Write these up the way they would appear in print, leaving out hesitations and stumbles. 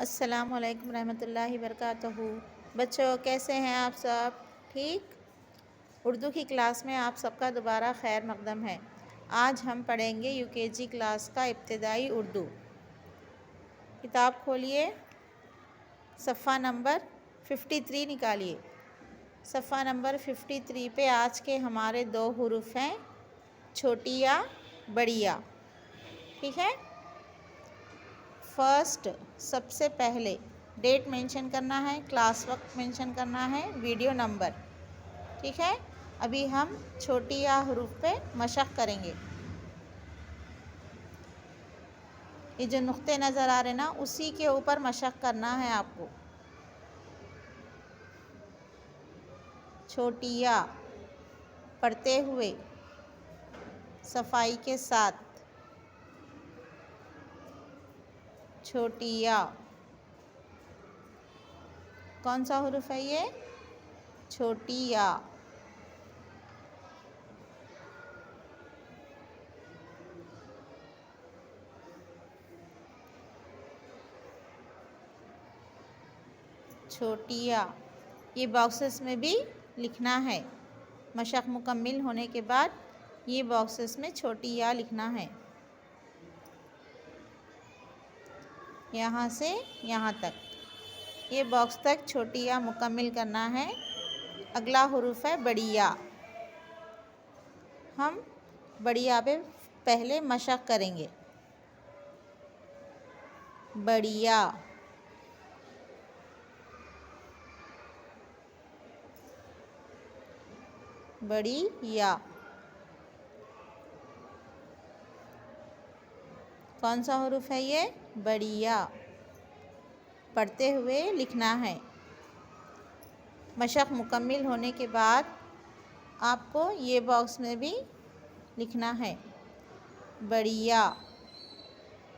अस्सलामुअलैकुम रहमतुल्लाहि वबरकातुहू। बच्चों कैसे हैं आप सब? ठीक। उर्दू की क्लास में आप सबका दोबारा खैर मकदम है। आज हम पढ़ेंगे यूकेजी क्लास का इब्तिदाई उर्दू। किताब खोलिए, सफ़ा नंबर 53 निकालिए। सफ़ा नंबर 53 पे आज के हमारे दो हुरूफ हैं, छोटी या बड़ी या। ठीक है। फर्स्ट, सबसे पहले डेट मेंशन करना है, क्लास वक्त मेंशन करना है, वीडियो नंबर। ठीक है। अभी हम छोटी या हरूफ पे मशक करेंगे। ये जो नुक्ते नज़र आ रहे ना, उसी के ऊपर मशक करना है आपको। छोटी या पढ़ते हुए सफाई के साथ, छोटी या। कौन सा हुरूफ है ये? छोटी या। छोटी या। ये बॉक्सेस में भी लिखना है। मशक मुकम्मिल होने के बाद ये बॉक्सेस में छोटी या लिखना है। यहाँ से यहाँ तक, ये बॉक्स तक छोटी या मुकम्मिल करना है। अगला हुरूफ है बड़ी या। हम बड़ी या पे पहले मशक करेंगे। बड़ी या। बड़ी या। कौन सा हुरूफ है ये? बड़ी या। पढ़ते हुए लिखना है। मशक मुकम्मिल होने के बाद आपको ये बॉक्स में भी लिखना है बढ़िया,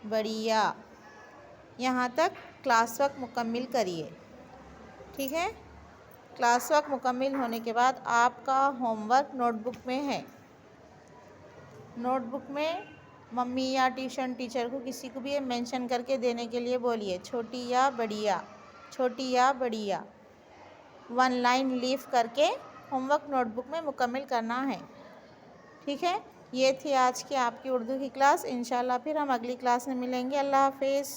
बढ़िया। यहाँ तक क्लास वर्क मुकम्मिल करिए। ठीक है। क्लास वर्क मुकम्मिल होने के बाद आपका होमवर्क नोटबुक में है। नोटबुक में मम्मी या ट्यूशन टीचर को, किसी को भी ये मेंशन करके देने के लिए बोलिए, छोटी या बढ़िया, छोटी या बढ़िया। 1 लाइन लीव करके होमवर्क नोटबुक में मुकम्मिल करना है। ठीक है। ये थी आज की आपकी उर्दू की क्लास। इंशाल्लाह फिर हम अगली क्लास में मिलेंगे। अल्लाह हाफिज़।